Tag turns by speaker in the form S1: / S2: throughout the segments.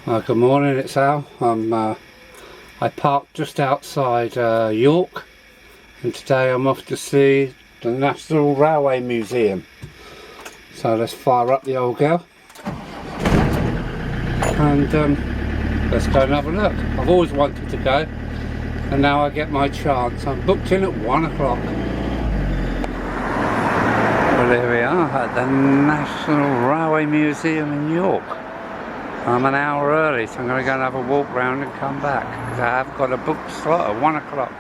S1: Good morning, it's Al. I parked just outside York, and today I'm off to see the National Railway Museum. So let's fire up the old girl and let's go and have a look. I've always wanted to go, and now I get my chance. I'm booked in at 1 o'clock. Well, here we are at the National Railway Museum in York. I'm an hour early, so I'm going to go and have a walk round and come back, because I have got a booked slot at 1 o'clock.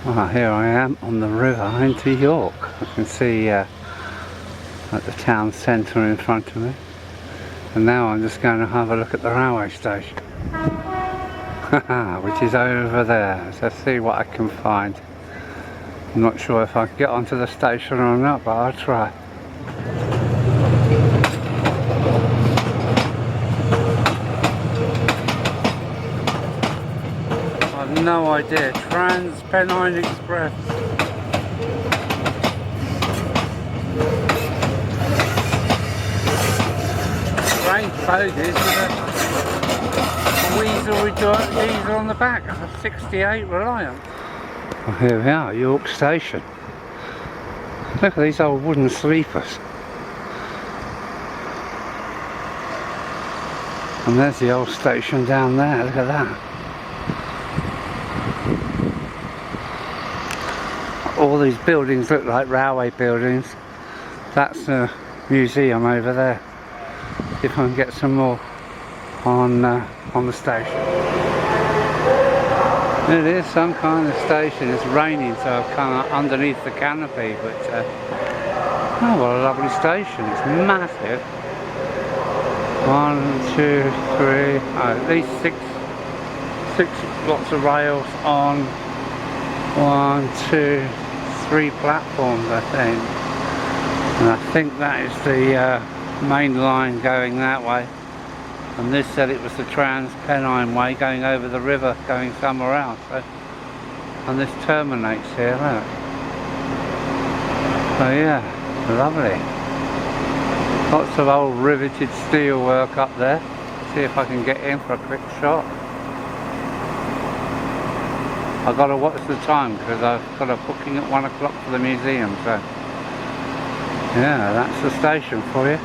S1: Well, here I am on the river into York. I can see at the town centre in front of me. And now I'm just going to have a look at the railway station. Which is over there. So let's see what I can find. I'm not sure if I can get onto the station or not, but I'll try. No idea. Trans-Pennine Express. Strange bogies with a diesel on the back. A 68 Reliant. Well, here we are, York Station. Look at these old wooden sleepers. And there's the old station down there. Look at that. All these buildings look like railway buildings. That's a museum over there. If I can get some more on the station. It is some kind of station. It's raining, so I've come underneath the canopy. But oh, what a lovely station! It's massive. 1, 2, 3, at least six lots of rails on. 1, 2, 3 platforms, I think, and I think that is the main line going that way, and this said it was the Trans-Pennine way going over the river going somewhere else. So, and this terminates here, look. So yeah, lovely. Lots of old riveted steel work up there. See if I can get in for a quick shot. I've got to watch the time because I've got a booking at 1 o'clock for the museum, so yeah, that's the station for you.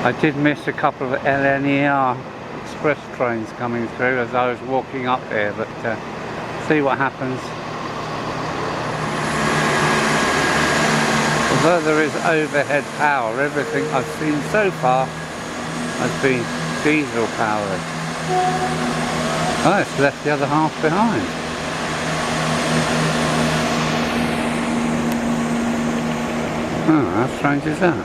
S1: I did miss a couple of LNER express trains coming through as I was walking up here, but see what happens. Although there is overhead power, everything I've seen so far has been diesel powered. Oh, it's left the other half behind. Oh, how strange is that?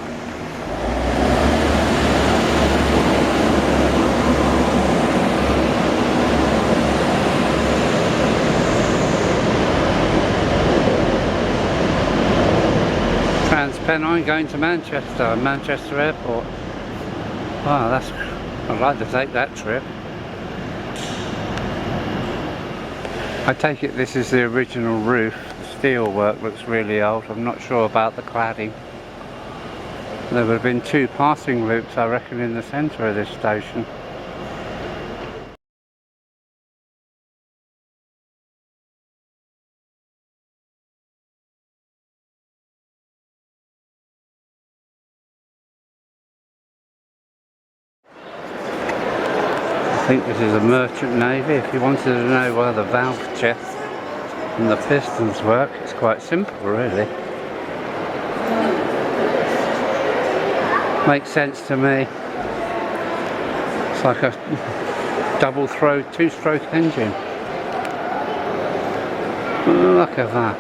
S1: Trans-Pennine going to Manchester Airport. Wow, I'd like to take that trip. I take it this is the original roof. The steel work looks really old. I'm not sure about the cladding. There would have been 2 passing loops, I reckon, in the centre of this station. I think this is a merchant navy. If you wanted to know where the valve chests and the pistons work, it's quite simple, really. Makes sense to me. It's like a double-throw, 2-stroke engine. Look at that.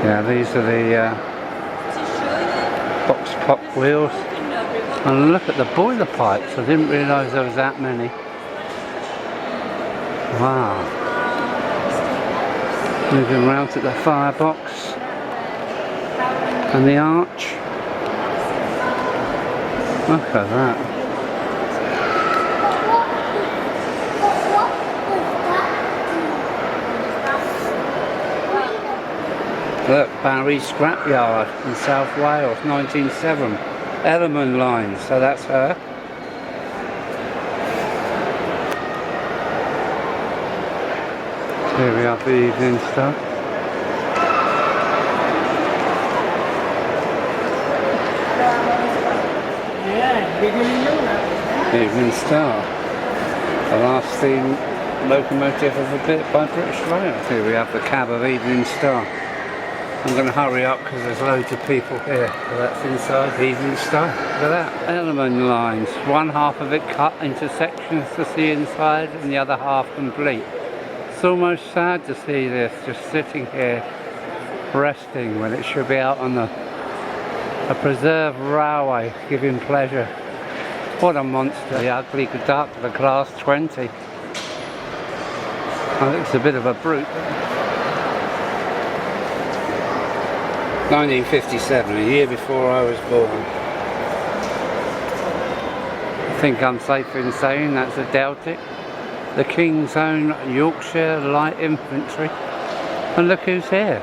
S1: Yeah, these are the box pop wheels. And look at the boiler pipes. I didn't realise there was that many. Wow. Moving around to the firebox and the arch. Look at that. Look, Barry Scrapyard in South Wales, 1907. Element line, so that's her. Here we have the Evening Star. Evening Star. The last steam locomotive of the bit by British Rail. Here we have the cab of Evening Star. I'm going to hurry up because there's loads of people here. So that's inside Evening Star. Look at that. Element lines. One half of it cut into sections to see inside and the other half complete. It's almost sad to see this just sitting here resting when it should be out on a preserved railway giving pleasure. What a monster. The ugly duck, the class 20. I think it's a bit of a brute. 1957, a year before I was born. I think I'm safe in saying that's a Deltic. The King's Own Yorkshire Light Infantry. And look who's here.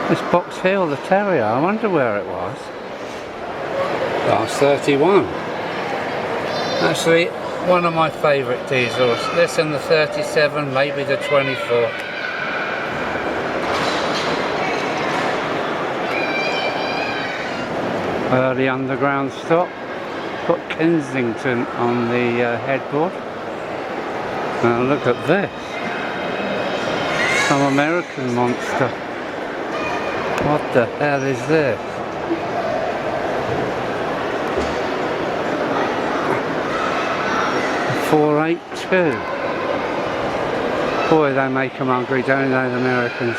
S1: This Box Hill, the Terrier. I wonder where it was. Class 31. Actually, one of my favourite diesels. This and the 37, maybe the 24. Early underground stop. Got Kensington on the headboard. Now look at this. Some American monster. What the hell is this? A 482. Boy, they make them ugly, don't they, the Americans?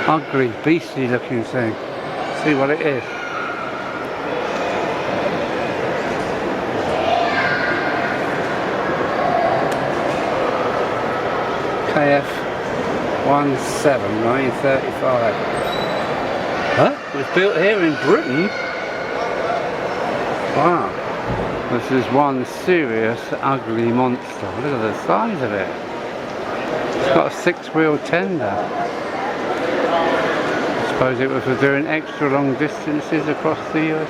S1: Ugly, beastly looking thing. See what it is. KF 1935. Huh? It was built here in Britain? Wow. This is one serious ugly monster. Look at the size of it. It's got a 6-wheel tender. I suppose it was for doing extra long distances across the US.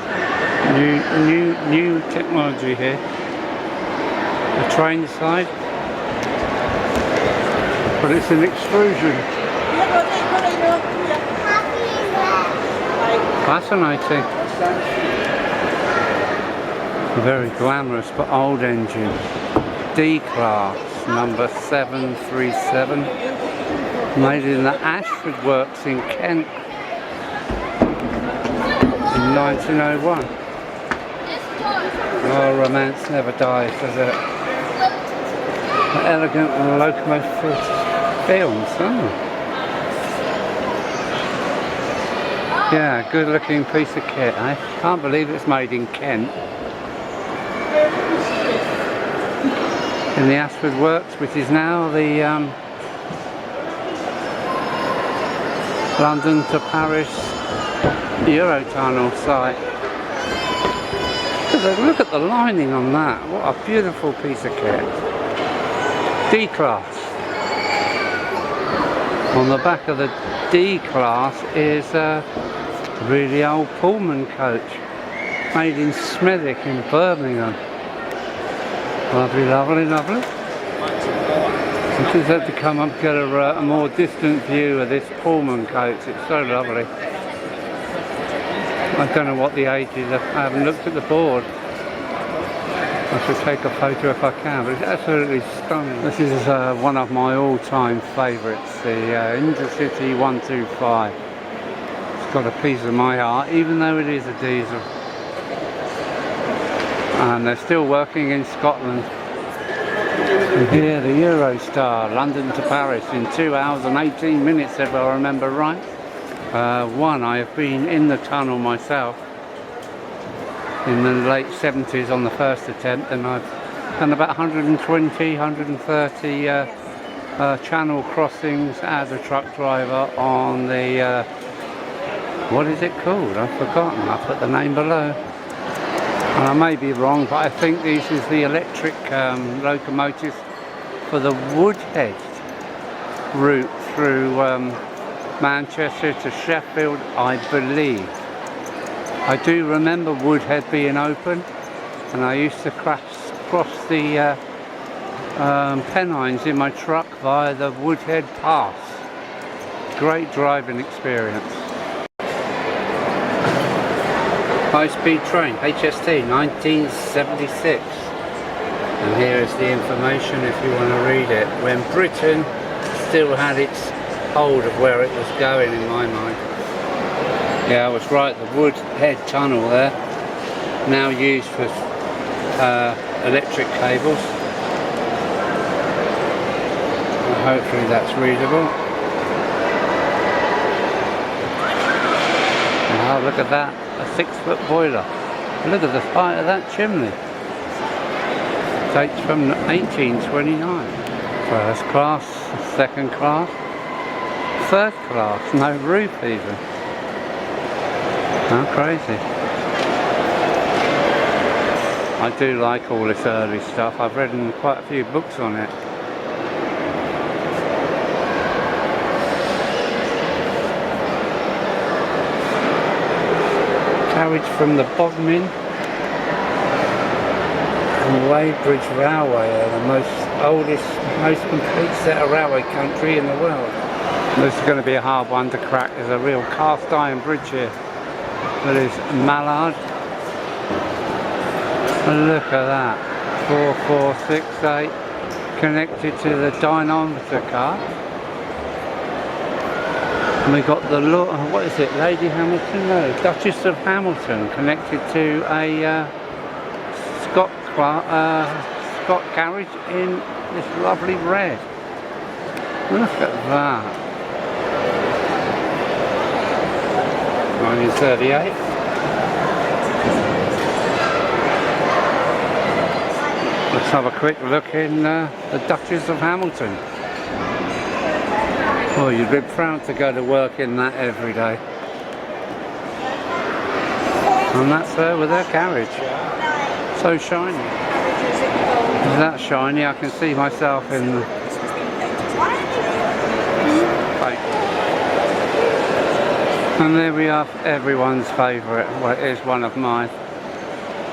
S1: New technology here. The train side. But it's an extrusion. Fascinating. Very glamorous but old engine. D-Class number 737. Made in the Ashford Works in Kent in 1901. Oh, romance never dies, does it? Elegant locomotive films. Oh. Yeah, good looking piece of kit, eh? Can't believe it's made in Kent. In the Ashford Works, which is now the London to Paris Eurotunnel site. Look at the lining on that. What a beautiful piece of kit. D-Class. On the back of the D-Class is a really old Pullman coach made in Smethwick in Birmingham. Lovely, lovely, lovely. I just had to come up and get a more distant view of this Pullman coach. It's so lovely. I don't know what the age is. I haven't looked at the board. I should take a photo if I can, but it's absolutely stunning. This is one of my all-time favourites, the Intercity 125. It's got a piece of my heart, even though it is a diesel. And they're still working in Scotland. And here, the Eurostar, London to Paris, in 2 hours and 18 minutes, if I remember right. I have been in the tunnel myself in the late 70s on the first attempt, and I've done about 120, 130 channel crossings as a truck driver on the, what is it called? I've forgotten, I'll put the name below. And I may be wrong, but I think this is the electric locomotives for the Woodhead route through Manchester to Sheffield, I believe. I do remember Woodhead being open, and I used to cross the Pennines in my truck via the Woodhead Pass. Great driving experience. High-speed train, HST, 1976. And here is the information if you want to read it. When Britain still had its hold of where it was going, in my mind. Yeah, I was right, the Woodhead Tunnel there, now used for electric cables. Hopefully that's readable. Oh, look at that, a 6-foot boiler. Look at the height of that chimney. Dates from 1829. First class, second class, third class, no roof even. How crazy. I do like all this early stuff. I've read quite a few books on it. Carriage from the Bodmin and Weybridge Railway are the oldest, most complete set of railway country in the world. This is going to be a hard one to crack. There's a real cast iron bridge here. That is Mallard. Look at that. 4468 connected to the dynamometer car. And we got the what is it, Lady Hamilton? No, Duchess of Hamilton connected to a Scott carriage in this lovely red. Look at that. 1938. Let's have a quick look in the Duchess of Hamilton. Oh, you'd be proud to go to work in that every day. And that's her with her carriage. So shiny. It's that shiny, I can see myself in the... And there we are, everyone's favourite. Well, it is one of mine.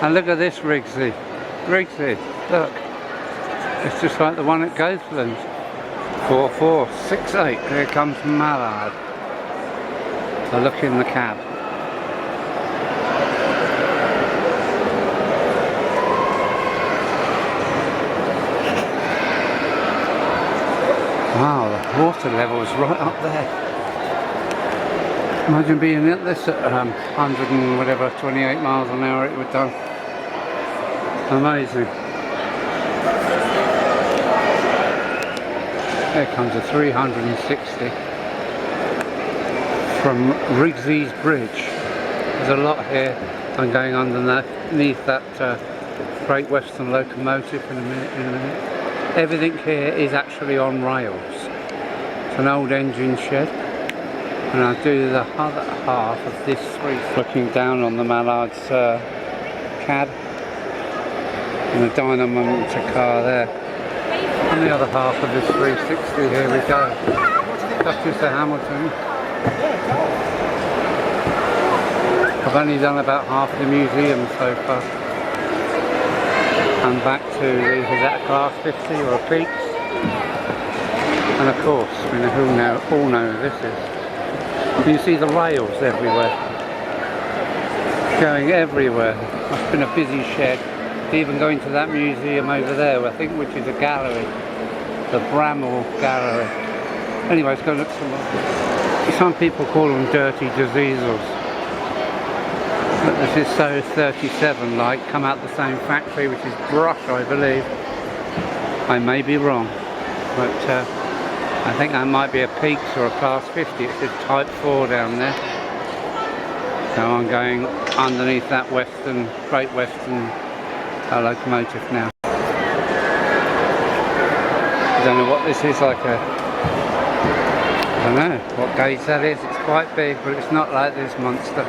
S1: And look at this Rigsy. Rigsy, look. It's just like the one at Goathland. 4468, here comes Mallard. A look in the cab. Wow, the water level is right up there. Imagine being at this at 100 and whatever, 28 miles an hour it would do. Amazing. There comes a 360 from Rigsy's Bridge. There's a lot here. I'm going underneath that Great Western locomotive in a minute. Everything here is actually on rails. It's an old engine shed. And I'll do the other half of this street. Looking down on the Mallard's cab. And the dynamometer car there. And the other half of this 360, here we go. Duchess of Hamilton. I've only done about half the museum so far. And back to the, is that a class 50 or a Peaks? And of course, we all know who this is. You see the rails everywhere. Going everywhere. It's been a busy shed. Even going to that museum over there, I think, which is a gallery. The Bramall Gallery. Anyway, let's go look some more. Some people call them dirty diesels. But this is so 37 like, come out the same factory, which is Brush, I believe. I may be wrong, but I think that might be a Peaks or a Class 50. It says Type 4 down there. So I'm going underneath that Great Western locomotive now. I don't know what this is, like a... I don't know what gauge that is. It's quite big, but it's not like this monster.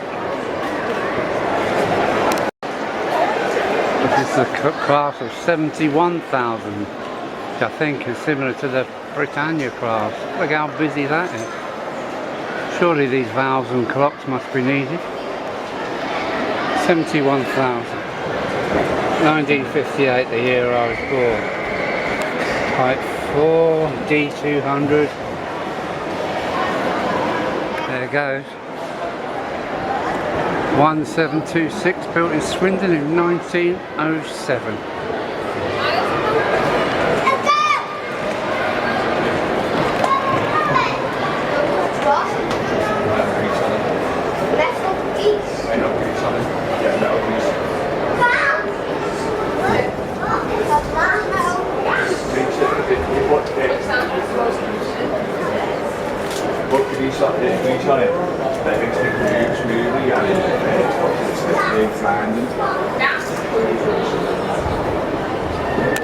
S1: This is a class of 71,000, which I think is similar to the Britannia class. Look how busy that is. Surely these valves and clocks must be needed. 71,000. 1958, the year I was born. Type 4, D200. There it goes. 1726, built in Swindon in 1907.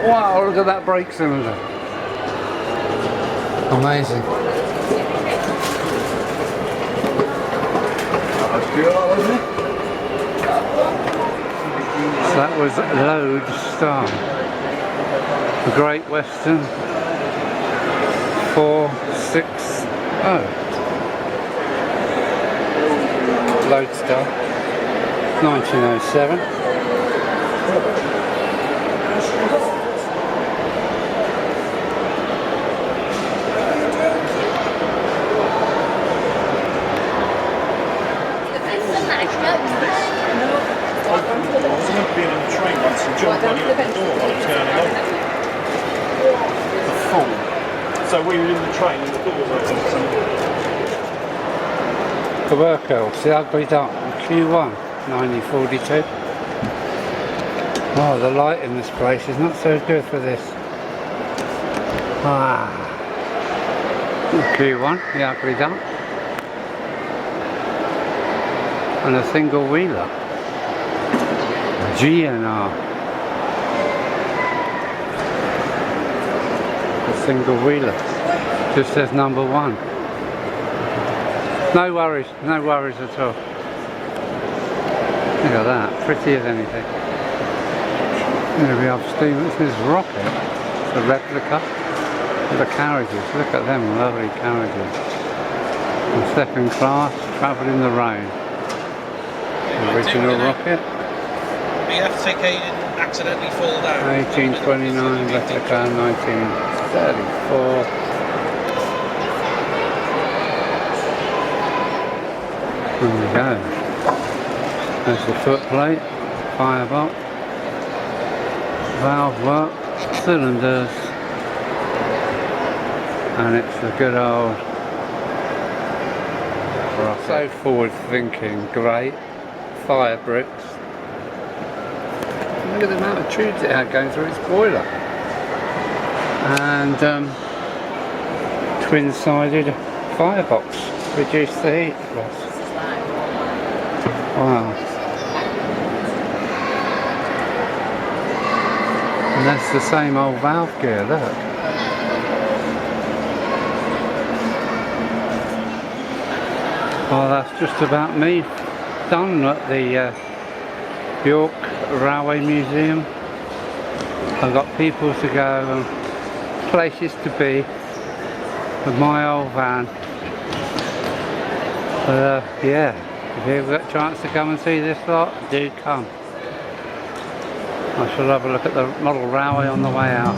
S1: Wow, look at that brake cylinder. Amazing. So that was Lodestar. The Great Western 460. Lodestar 1907.
S2: So we were in the train and the doors open.
S1: The workhouse, the ugly duck, Q1, 1942. Oh, the light in this place is not so good for this. Ah, Q1, the ugly duck. And a single wheeler. GNR. Single wheeler, just says number 1. No worries at all. Look at that, pretty as anything. Here we have Stevenson's Rocket, it's a replica of the carriages. Look at them lovely carriages. And second class, travel in the rain. Original Rocket.
S2: BFTK didn't accidentally fall down.
S1: 1829, replica 1934. There we go. There's the footplate, firebox, valve work, cylinders, and it's the good old rocket. So forward thinking, great, fire bricks. Look at the amount of tubes it had going through its boiler. And twin-sided firebox, reduce the heat loss. Wow. And that's the same old valve gear, look. Well, that's just about me done at the York Railway Museum. I've got people to go and places to be with my old van. Yeah, if you've got a chance to come and see this lot, do come. I shall have a look at the model railway on the way out.